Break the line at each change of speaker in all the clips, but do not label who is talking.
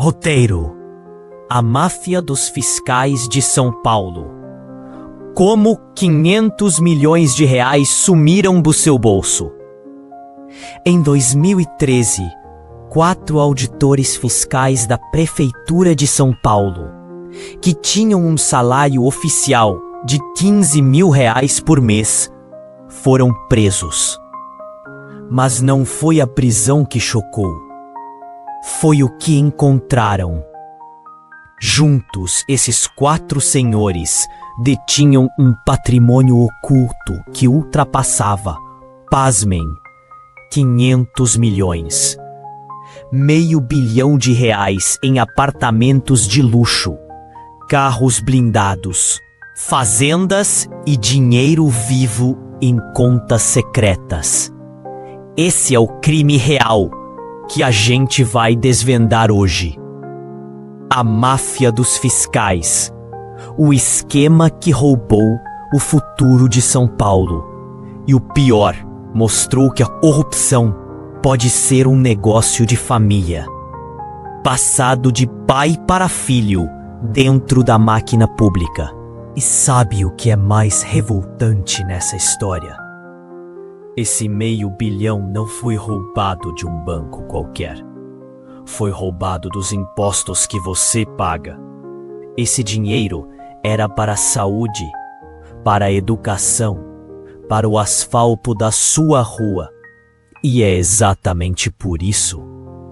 Roteiro: A máfia dos fiscais de São Paulo. Como 500 milhões de reais sumiram do seu bolso. Em 2013, 4 auditores fiscais da Prefeitura de São Paulo, que tinham um salário oficial de 15 mil reais por mês, foram presos. Mas não foi a prisão que chocou. Foi o que encontraram. Juntos, esses 4 senhores detinham um patrimônio oculto que ultrapassava, pasmem, 500 milhões. R$500 bilhão em apartamentos de luxo, carros blindados, fazendas e dinheiro vivo em contas secretas. Esse é o crime real que a gente vai desvendar hoje. A máfia dos fiscais. O esquema que roubou o futuro de São Paulo. E o pior, mostrou que a corrupção pode ser um negócio de família. Passado de pai para filho dentro da máquina pública. E sabe o que é mais revoltante nessa história? Esse R$500 bilhão não foi roubado de um banco qualquer. Foi roubado dos impostos que você paga. Esse dinheiro era para a saúde, para a educação, para o asfalto da sua rua. E é exatamente por isso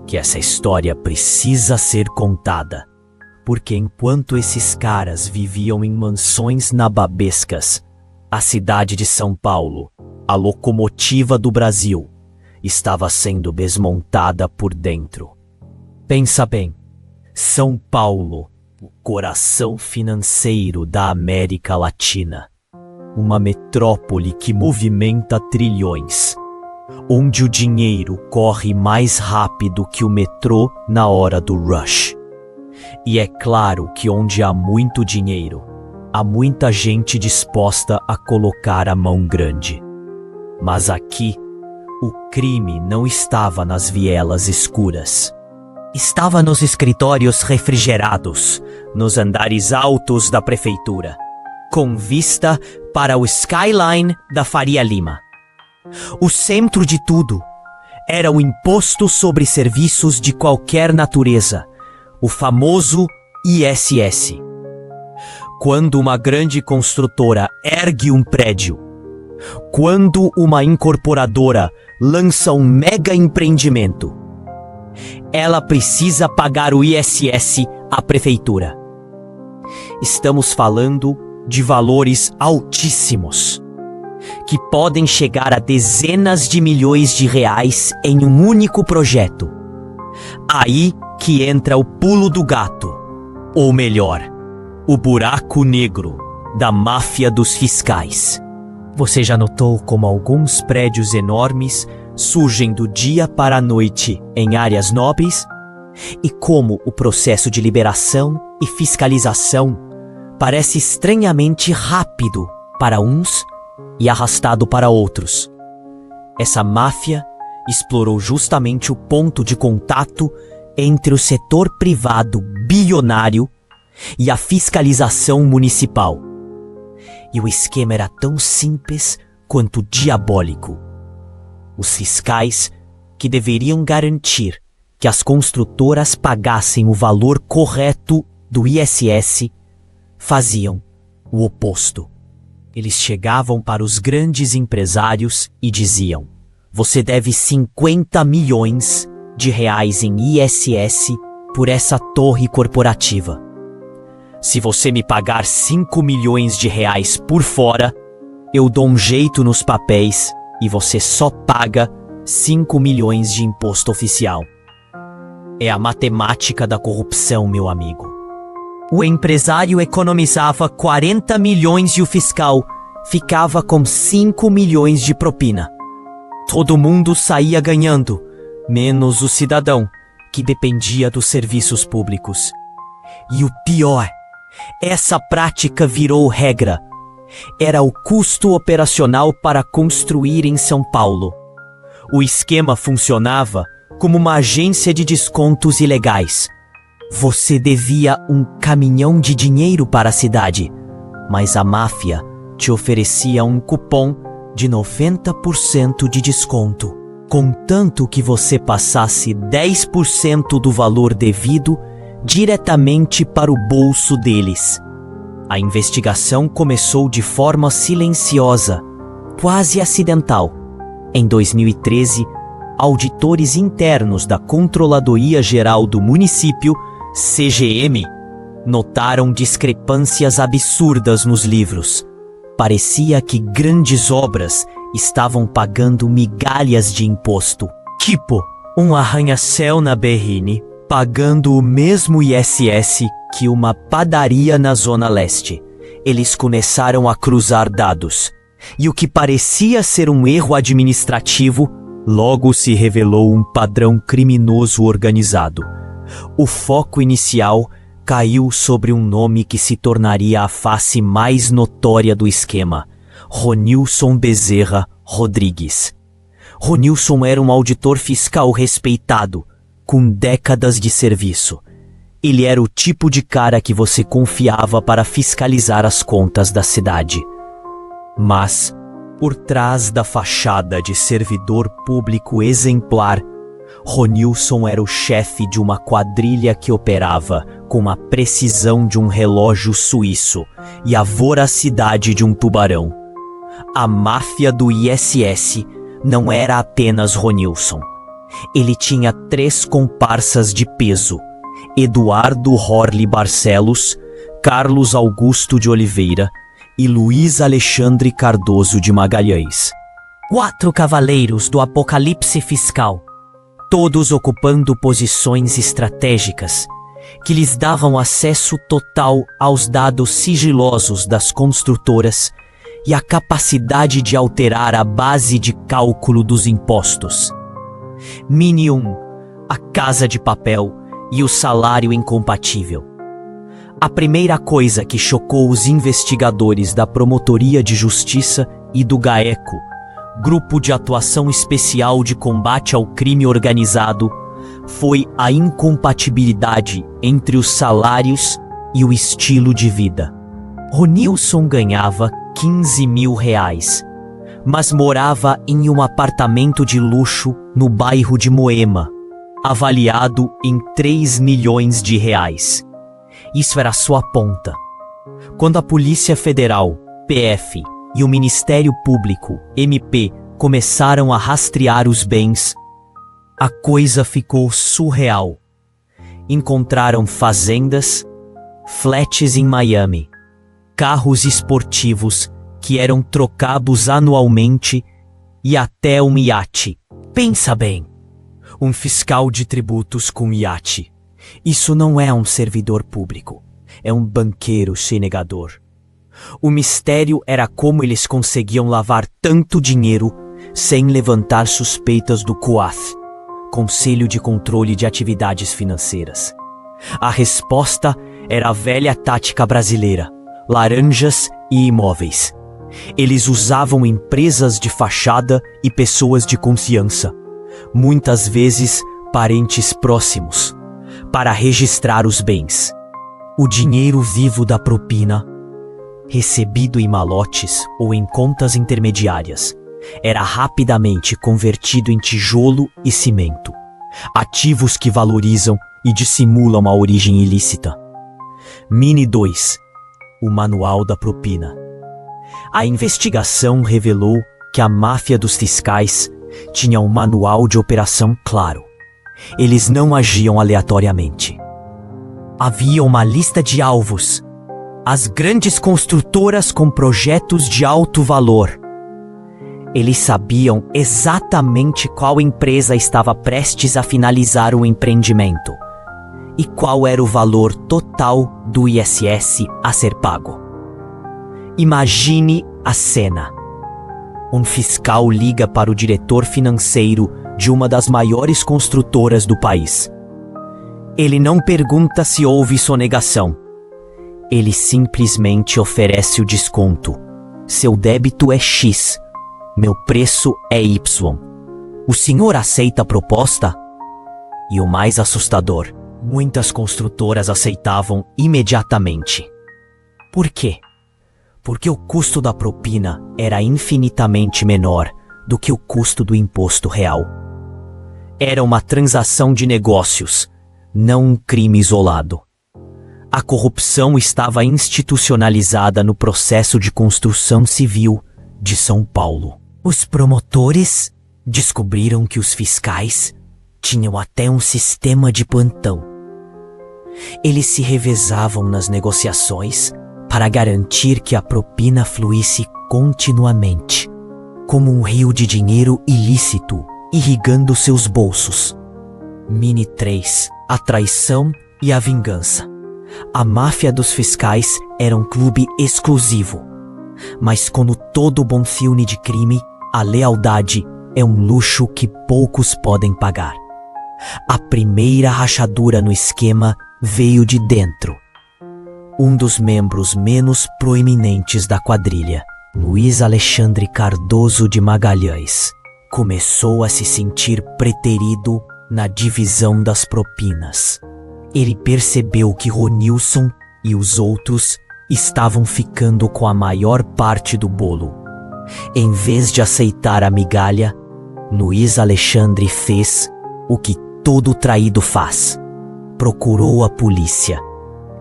que essa história precisa ser contada. Porque enquanto esses caras viviam em mansões nababescas, a cidade de São Paulo, a locomotiva do Brasil, estava sendo desmontada por dentro. Pensa bem, São Paulo, o coração financeiro da América Latina. Uma metrópole que movimenta trilhões, onde o dinheiro corre mais rápido que o metrô na hora do rush. E é claro que onde há muito dinheiro, há muita gente disposta a colocar a mão grande. Mas aqui, o crime não estava nas vielas escuras. Estava nos escritórios refrigerados, nos andares altos da prefeitura, com vista para o skyline da Faria Lima. O centro de tudo era o imposto sobre serviços de qualquer natureza, o famoso ISS. Quando uma grande construtora ergue um prédio, quando uma incorporadora lança um mega empreendimento, ela precisa pagar o ISS à prefeitura. Estamos falando de valores altíssimos, que podem chegar a dezenas de milhões de reais em um único projeto. Aí que entra o pulo do gato, ou melhor, o buraco negro da máfia dos fiscais. Você já notou como alguns prédios enormes surgem do dia para a noite em áreas nobres? E como o processo de liberação e fiscalização parece estranhamente rápido para uns e arrastado para outros. Essa máfia explorou justamente o ponto de contato entre o setor privado bilionário e a fiscalização municipal. E o esquema era tão simples quanto diabólico. Os fiscais, que deveriam garantir que as construtoras pagassem o valor correto do ISS, faziam o oposto. Eles chegavam para os grandes empresários e diziam: você deve 50 milhões de reais em ISS por essa torre corporativa. Se você me pagar 5 milhões de reais por fora, eu dou um jeito nos papéis e você só paga 5 milhões de imposto oficial. É a matemática da corrupção, meu amigo. O empresário economizava 40 milhões e o fiscal ficava com 5 milhões de propina. Todo mundo saía ganhando, menos o cidadão, que dependia dos serviços públicos. E o pior, essa prática virou regra. Era o custo operacional para construir em São Paulo. O esquema funcionava como uma agência de descontos ilegais. Você devia um caminhão de dinheiro para a cidade, mas a máfia te oferecia um cupom de 90% de desconto, contanto que você passasse 10% do valor devido diretamente para o bolso deles. A investigação começou de forma silenciosa, quase acidental. Em 2013, auditores internos da Controladoria Geral do Município, CGM, notaram discrepâncias absurdas nos livros. Parecia que grandes obras estavam pagando migalhas de imposto. Tipo, um arranha-céu na Berrine, pagando o mesmo ISS que uma padaria na Zona Leste. Eles começaram a cruzar dados. E o que parecia ser um erro administrativo, logo se revelou um padrão criminoso organizado. O foco inicial caiu sobre um nome que se tornaria a face mais notória do esquema: Ronilson Bezerra Rodrigues. Ronilson era um auditor fiscal respeitado, com décadas de serviço. Ele era o tipo de cara que você confiava para fiscalizar as contas da cidade. Mas, por trás da fachada de servidor público exemplar, Ronilson era o chefe de uma quadrilha que operava com a precisão de um relógio suíço e a voracidade de um tubarão. A máfia do ISS não era apenas Ronilson. Ele tinha 3 comparsas de peso: Eduardo Horli Barcelos, Carlos Augusto de Oliveira e Luiz Alexandre Cardoso de Magalhães. 4 cavaleiros do apocalipse fiscal, todos ocupando posições estratégicas que lhes davam acesso total aos dados sigilosos das construtoras e a capacidade de alterar a base de cálculo dos impostos. Mini 1, a Casa de Papel e o salário incompatível. A primeira coisa que chocou os investigadores da Promotoria de Justiça e do GAECO, Grupo de Atuação Especial de Combate ao Crime Organizado, foi a incompatibilidade entre os salários e o estilo de vida. Ronilson ganhava 15 mil reais, mas morava em um apartamento de luxo no bairro de Moema, avaliado em 3 milhões de reais. Isso era só a ponta. Quando a Polícia Federal, PF, e o Ministério Público, MP, começaram a rastrear os bens, a coisa ficou surreal. Encontraram fazendas, flats em Miami, carros esportivos que eram trocados anualmente e até um iate. Pensa bem, um fiscal de tributos com iate. Isso não é um servidor público, é um banqueiro sonegador. O mistério era como eles conseguiam lavar tanto dinheiro sem levantar suspeitas do COAF, Conselho de Controle de Atividades Financeiras. A resposta era a velha tática brasileira: laranjas e imóveis. Eles usavam empresas de fachada e pessoas de confiança, muitas vezes parentes próximos, para registrar os bens. O dinheiro vivo da propina, recebido em malotes ou em contas intermediárias, era rapidamente convertido em tijolo e cimento, ativos que valorizam e dissimulam a origem ilícita. Mini 2, o Manual da Propina. A investigação revelou que a máfia dos fiscais tinha um manual de operação claro. Eles não agiam aleatoriamente. Havia uma lista de alvos: as grandes construtoras com projetos de alto valor. Eles sabiam exatamente qual empresa estava prestes a finalizar o empreendimento e qual era o valor total do ISS a ser pago. Imagine a cena. Um fiscal liga para o diretor financeiro de uma das maiores construtoras do país. Ele não pergunta se houve sonegação. Ele simplesmente oferece o desconto. Seu débito é X. Meu preço é Y. O senhor aceita a proposta? E o mais assustador, Muitas construtoras aceitavam imediatamente. Por quê? Porque o custo da propina era infinitamente menor do que o custo do imposto real. Era uma transação de negócios, não um crime isolado. A corrupção estava institucionalizada no processo de construção civil de São Paulo. Os promotores descobriram que os fiscais tinham até um sistema de plantão. Eles se revezavam nas negociações para garantir que a propina fluísse continuamente, como um rio de dinheiro ilícito irrigando seus bolsos. Mini 3, a traição e a vingança. A máfia dos fiscais era um clube exclusivo. Mas como todo bom filme de crime, a lealdade é um luxo que poucos podem pagar. A primeira rachadura no esquema veio de dentro. Um dos membros menos proeminentes da quadrilha, Luiz Alexandre Cardoso de Magalhães, começou a se sentir preterido na divisão das propinas. Ele percebeu que Ronilson e os outros estavam ficando com a maior parte do bolo. Em vez de aceitar a migalha, Luiz Alexandre fez o que todo traído faz. Procurou a polícia.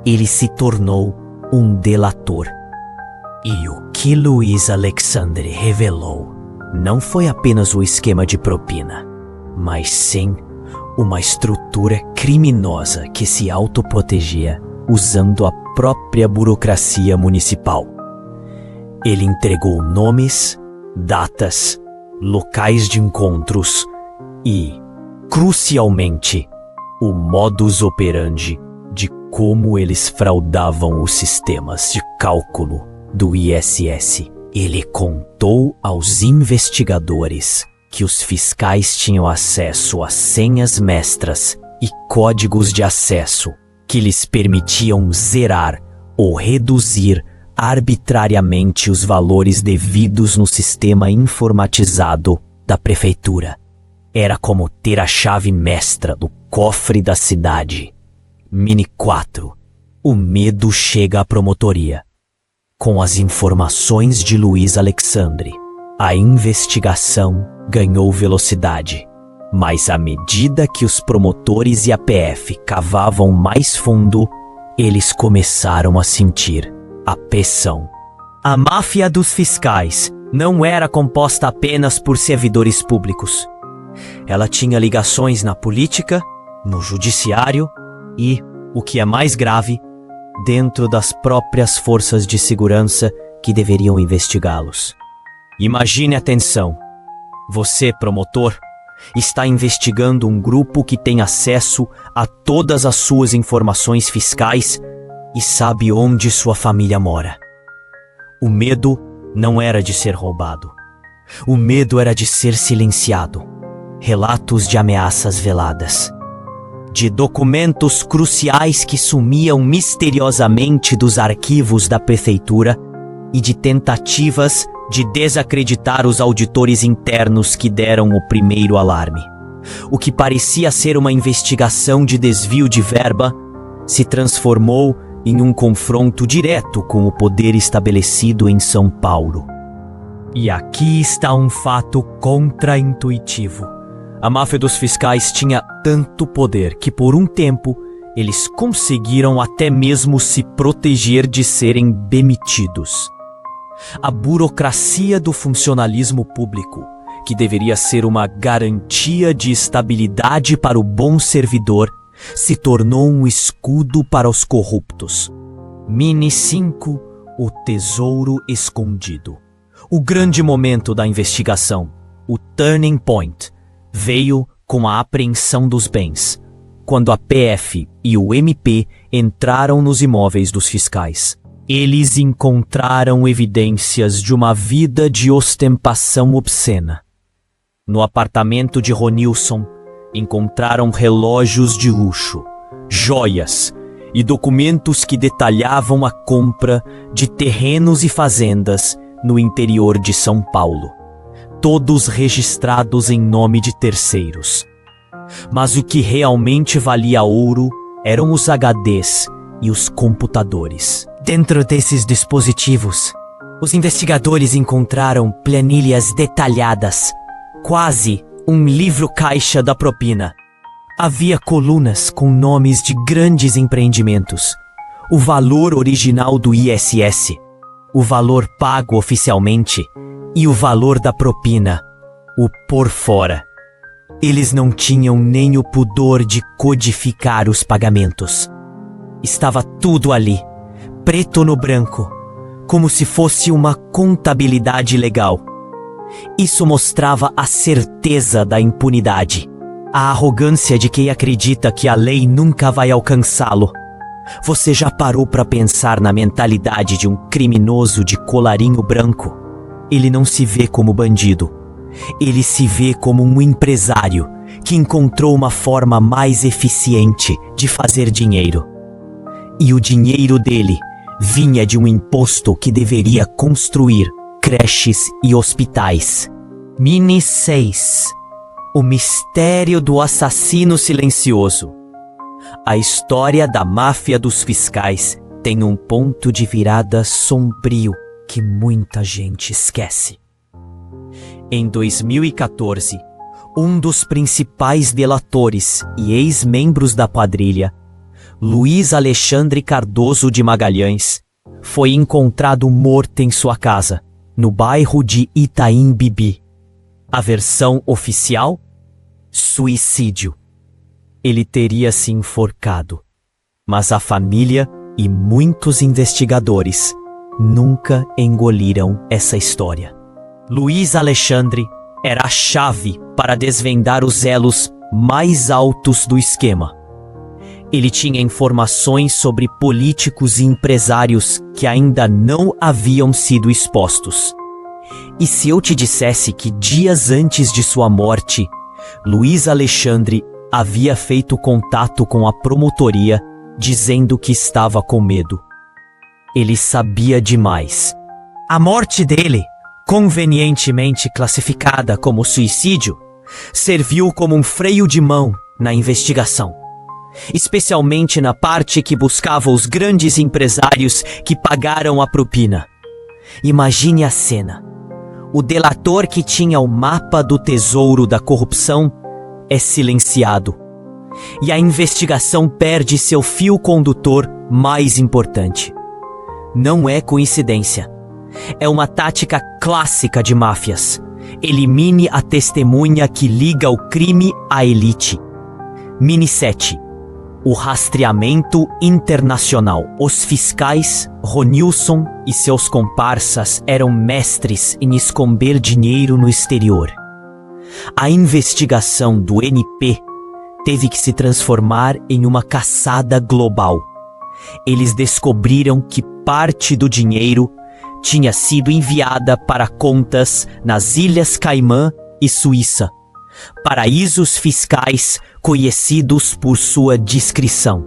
Ele se tornou um delator. E o que Luiz Alexandre revelou não foi apenas o esquema de propina, mas sim uma estrutura criminosa que se autoprotegia usando a própria burocracia municipal. Ele entregou nomes, datas, locais de encontros e, crucialmente, o modus operandi de como eles fraudavam os sistemas de cálculo do ISS. Ele contou aos investigadores que os fiscais tinham acesso a senhas mestras e códigos de acesso que lhes permitiam zerar ou reduzir arbitrariamente os valores devidos no sistema informatizado da prefeitura. Era como ter a chave mestra do cofre da cidade. Mini 4. O medo chega à promotoria. Com as informações de Luiz Alexandre, a investigação ganhou velocidade. Mas à medida que os promotores e a PF cavavam mais fundo, eles começaram a sentir a pressão. A máfia dos fiscais não era composta apenas por servidores públicos. Ela tinha ligações na política, no judiciário e, o que é mais grave, dentro das próprias forças de segurança que deveriam investigá-los. Imagine a tensão. Você, promotor, está investigando um grupo que tem acesso a todas as suas informações fiscais e sabe onde sua família mora. O medo não era de ser roubado. O medo era de ser silenciado. Relatos de ameaças veladas. De documentos cruciais que sumiam misteriosamente dos arquivos da prefeitura e de tentativas de desacreditar os auditores internos que deram o primeiro alarme. O que parecia ser uma investigação de desvio de verba se transformou em um confronto direto com o poder estabelecido em São Paulo. E aqui está um fato contraintuitivo. A máfia dos fiscais tinha tanto poder que, por um tempo, eles conseguiram até mesmo se proteger de serem demitidos. A burocracia do funcionalismo público, que deveria ser uma garantia de estabilidade para o bom servidor, se tornou um escudo para os corruptos. Mini 5, o tesouro escondido. O grande momento da investigação, o turning point, veio com a apreensão dos bens, quando a PF e o MP entraram nos imóveis dos fiscais. Eles encontraram evidências de uma vida de ostentação obscena. No apartamento de Ronilson, encontraram relógios de luxo, joias e documentos que detalhavam a compra de terrenos e fazendas no interior de São Paulo, todos registrados em nome de terceiros. Mas o que realmente valia ouro eram os HDs e os computadores. Dentro desses dispositivos, os investigadores encontraram planilhas detalhadas, quase um livro-caixa da propina. Havia colunas com nomes de grandes empreendimentos, o valor original do ISS, o valor pago oficialmente e o valor da propina, o por fora. Eles não tinham nem o pudor de codificar os pagamentos. Estava tudo ali, preto no branco, como se fosse uma contabilidade legal. Isso mostrava a certeza da impunidade, a arrogância de quem acredita que a lei nunca vai alcançá-lo. Você já parou para pensar na mentalidade de um criminoso de colarinho branco? Ele não se vê como bandido. Ele se vê como um empresário que encontrou uma forma mais eficiente de fazer dinheiro. E o dinheiro dele vinha de um imposto que deveria construir creches e hospitais. Mini 6. O mistério do assassino silencioso. A história da máfia dos fiscais tem um ponto de virada sombrio que muita gente esquece. Em 2014, um dos principais delatores e ex-membros da quadrilha, Luiz Alexandre Cardoso de Magalhães, foi encontrado morto em sua casa, no bairro de Itaim Bibi. A versão oficial? Suicídio. Ele teria se enforcado, mas a família e muitos investigadores nunca engoliram essa história. Luiz Alexandre era a chave para desvendar os elos mais altos do esquema. Ele tinha informações sobre políticos e empresários que ainda não haviam sido expostos. E se eu te dissesse que dias antes de sua morte, Luiz Alexandre havia feito contato com a promotoria dizendo que estava com medo? Ele sabia demais. A morte dele, convenientemente classificada como suicídio, serviu como um freio de mão na investigação, especialmente na parte que buscava os grandes empresários que pagaram a propina. Imagine a cena. O delator que tinha o mapa do tesouro da corrupção é silenciado, e a investigação perde seu fio condutor mais importante. Não é coincidência. É uma tática clássica de máfias. Elimine a testemunha que liga o crime à elite. Mini 7. O rastreamento internacional. Os fiscais, Ronilson e seus comparsas eram mestres em esconder dinheiro no exterior. A investigação do NP teve que se transformar em uma caçada global. Eles descobriram que parte do dinheiro tinha sido enviada para contas nas Ilhas Caimã e Suíça, paraísos fiscais conhecidos por sua discrição.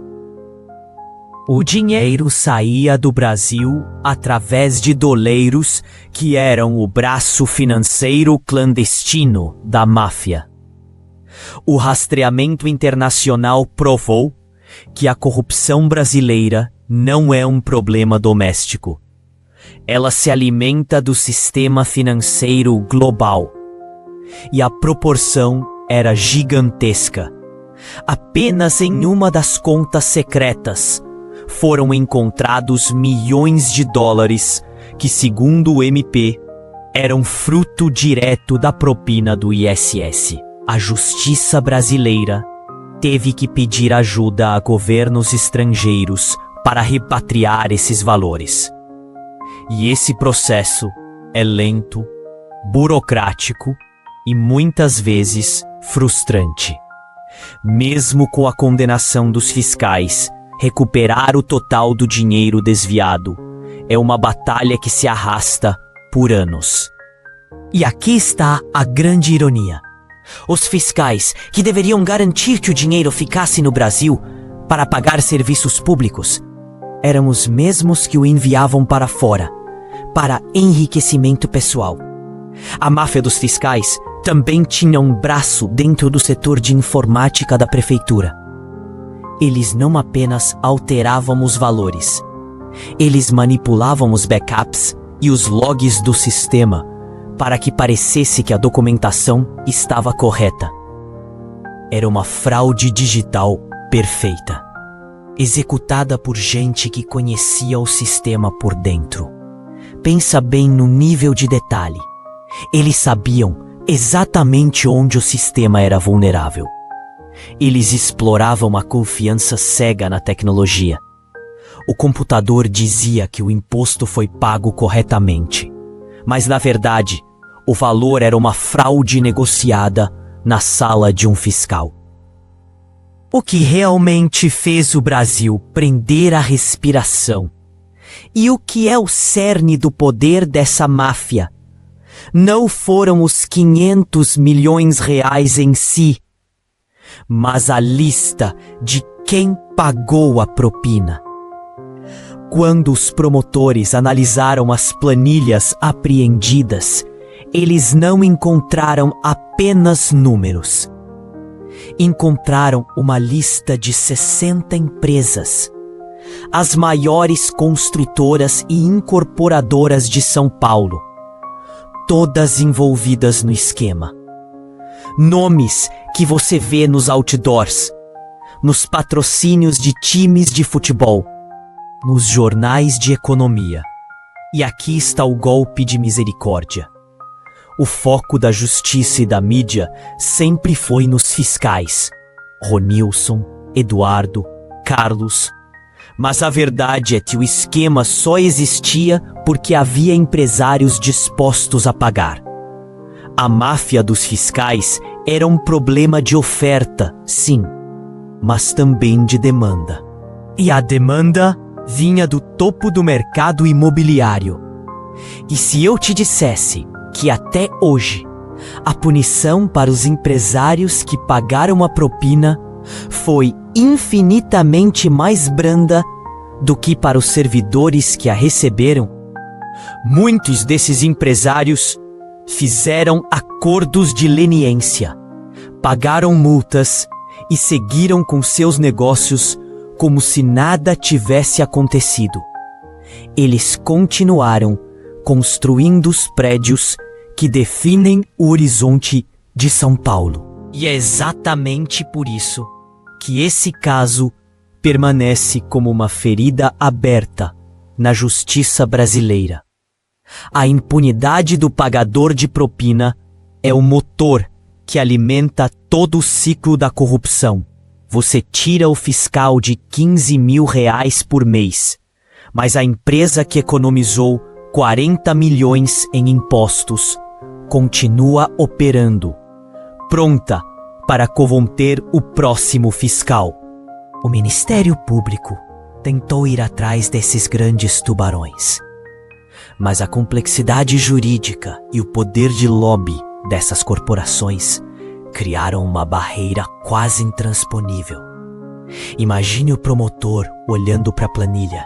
O dinheiro saía do Brasil através de doleiros que eram o braço financeiro clandestino da máfia. O rastreamento internacional provou que a corrupção brasileira não é um problema doméstico. Ela se alimenta do sistema financeiro global. E a proporção era gigantesca. Apenas em uma das contas secretas foram encontrados milhões de dólares que, segundo o MP, eram fruto direto da propina do ISS. A justiça brasileira teve que pedir ajuda a governos estrangeiros para repatriar esses valores. E esse processo é lento, burocrático e muitas vezes frustrante. Mesmo com a condenação dos fiscais, recuperar o total do dinheiro desviado é uma batalha que se arrasta por anos. E aqui está a grande ironia. Os fiscais, que deveriam garantir que o dinheiro ficasse no Brasil para pagar serviços públicos, eram os mesmos que o enviavam para fora, para enriquecimento pessoal. A máfia dos fiscais também tinha um braço dentro do setor de informática da prefeitura. Eles não apenas alteravam os valores, eles manipulavam os backups e os logs do sistema para que parecesse que a documentação estava correta. Era uma fraude digital perfeita, executada por gente que conhecia o sistema por dentro. Pensa bem no nível de detalhe. Eles sabiam exatamente onde o sistema era vulnerável. Eles exploravam a confiança cega na tecnologia. O computador dizia que o imposto foi pago corretamente, mas na verdade, o valor era uma fraude negociada na sala de um fiscal. O que realmente fez o Brasil prender a respiração, e o que é o cerne do poder dessa máfia, não foram os 500 milhões reais em si, mas a lista de quem pagou a propina. Quando os promotores analisaram as planilhas apreendidas, eles não encontraram apenas números. Encontraram uma lista de 60 empresas, as maiores construtoras e incorporadoras de São Paulo, todas envolvidas no esquema. Nomes que você vê nos outdoors, nos patrocínios de times de futebol, nos jornais de economia. E aqui está o golpe de misericórdia. O foco da justiça e da mídia sempre foi nos fiscais, Ronilson, Eduardo, Carlos. Mas a verdade é que o esquema só existia porque havia empresários dispostos a pagar. A máfia dos fiscais era um problema de oferta, sim, mas também de demanda. E a demanda vinha do topo do mercado imobiliário. E se eu te dissesse que até hoje a punição para os empresários que pagaram a propina foi infinitamente mais branda do que para os servidores que a receberam, muitos desses empresários fizeram acordos de leniência, pagaram multas e seguiram com seus negócios como se nada tivesse acontecido. Eles continuaram construindo os prédios que definem o horizonte de São Paulo. E é exatamente por isso que esse caso permanece como uma ferida aberta na justiça brasileira. A impunidade do pagador de propina é o motor que alimenta todo o ciclo da corrupção. Você tira o fiscal de 15 mil reais por mês, mas a empresa que economizou 40 milhões em impostos continua operando, pronta para corromper o próximo fiscal. O Ministério Público tentou ir atrás desses grandes tubarões, mas a complexidade jurídica e o poder de lobby dessas corporações criaram uma barreira quase intransponível. Imagine o promotor olhando para a planilha.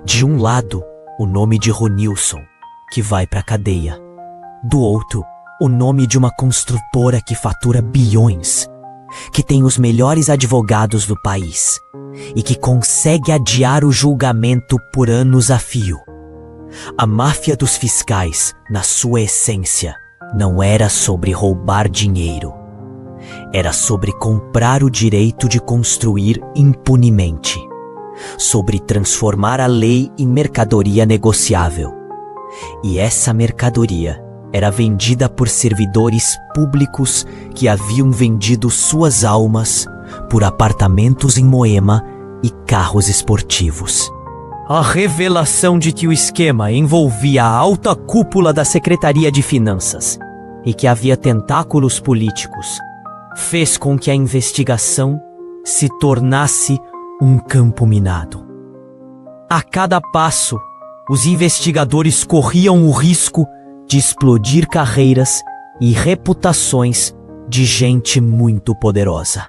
De um lado, o nome de Ronilson, que vai para a cadeia. Do outro, o nome de uma construtora que fatura bilhões, que tem os melhores advogados do país e que consegue adiar o julgamento por anos a fio. A máfia dos fiscais, na sua essência, não era sobre roubar dinheiro. Era sobre comprar o direito de construir impunemente, sobre transformar a lei em mercadoria negociável. E essa mercadoria era vendida por servidores públicos que haviam vendido suas almas por apartamentos em Moema e carros esportivos. A revelação de que o esquema envolvia a alta cúpula da Secretaria de Finanças e que havia tentáculos políticos fez com que a investigação se tornasse um campo minado. A cada passo, os investigadores corriam o risco de explodir carreiras e reputações de gente muito poderosa.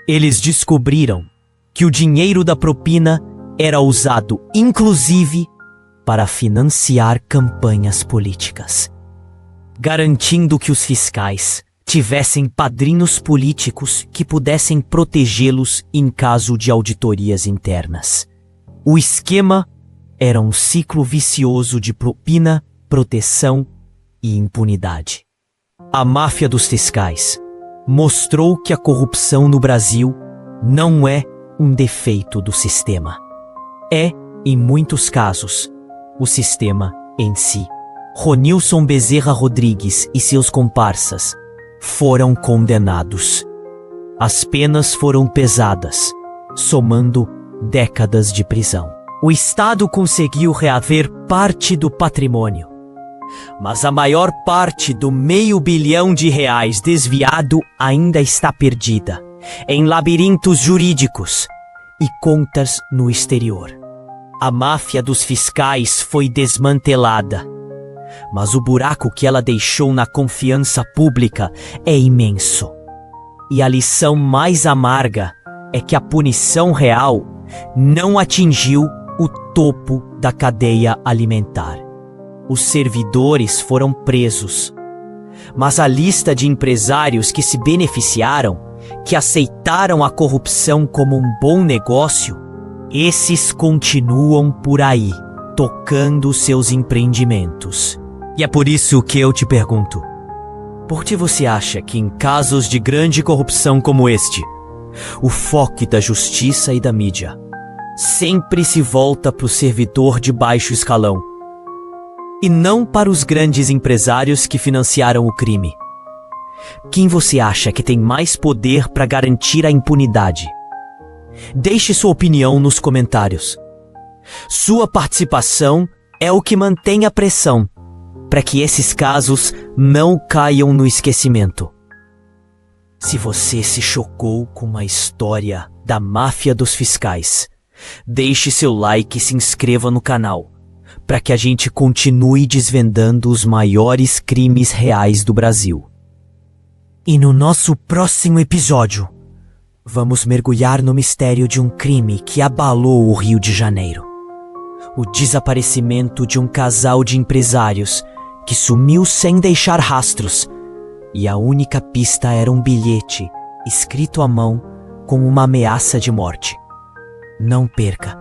Eles descobriram que o dinheiro da propina era usado, inclusive, para financiar campanhas políticas, garantindo que os fiscais tivessem padrinhos políticos que pudessem protegê-los em caso de auditorias internas. O esquema era um ciclo vicioso de propina, proteção e impunidade. A máfia dos fiscais mostrou que a corrupção no Brasil não é um defeito do sistema. É, em muitos casos, o sistema em si. Ronilson Bezerra Rodrigues e seus comparsas foram condenados. As penas foram pesadas, somando décadas de prisão. O Estado conseguiu reaver parte do patrimônio, mas a maior parte do R$500 bilhão desviado ainda está perdida em labirintos jurídicos e contas no exterior. A máfia dos fiscais foi desmantelada, mas o buraco que ela deixou na confiança pública é imenso. E a lição mais amarga é que a punição real não atingiu o topo da cadeia alimentar. Os servidores foram presos, mas a lista de empresários que se beneficiaram, que aceitaram a corrupção como um bom negócio, esses continuam por aí, tocando seus empreendimentos. E é por isso que eu te pergunto: por que você acha que em casos de grande corrupção como este, o foco da justiça e da mídia sempre se volta para o servidor de baixo escalão e não para os grandes empresários que financiaram o crime? Quem você acha que tem mais poder para garantir a impunidade? Deixe sua opinião nos comentários. Sua participação é o que mantém a pressão para que esses casos não caiam no esquecimento. Se você se chocou com a história da máfia dos fiscais, deixe seu like e se inscreva no canal para que a gente continue desvendando os maiores crimes reais do Brasil. E no nosso próximo episódio, vamos mergulhar no mistério de um crime que abalou o Rio de Janeiro. O desaparecimento de um casal de empresários que sumiu sem deixar rastros, e a única pista era um bilhete escrito à mão com uma ameaça de morte. Não perca!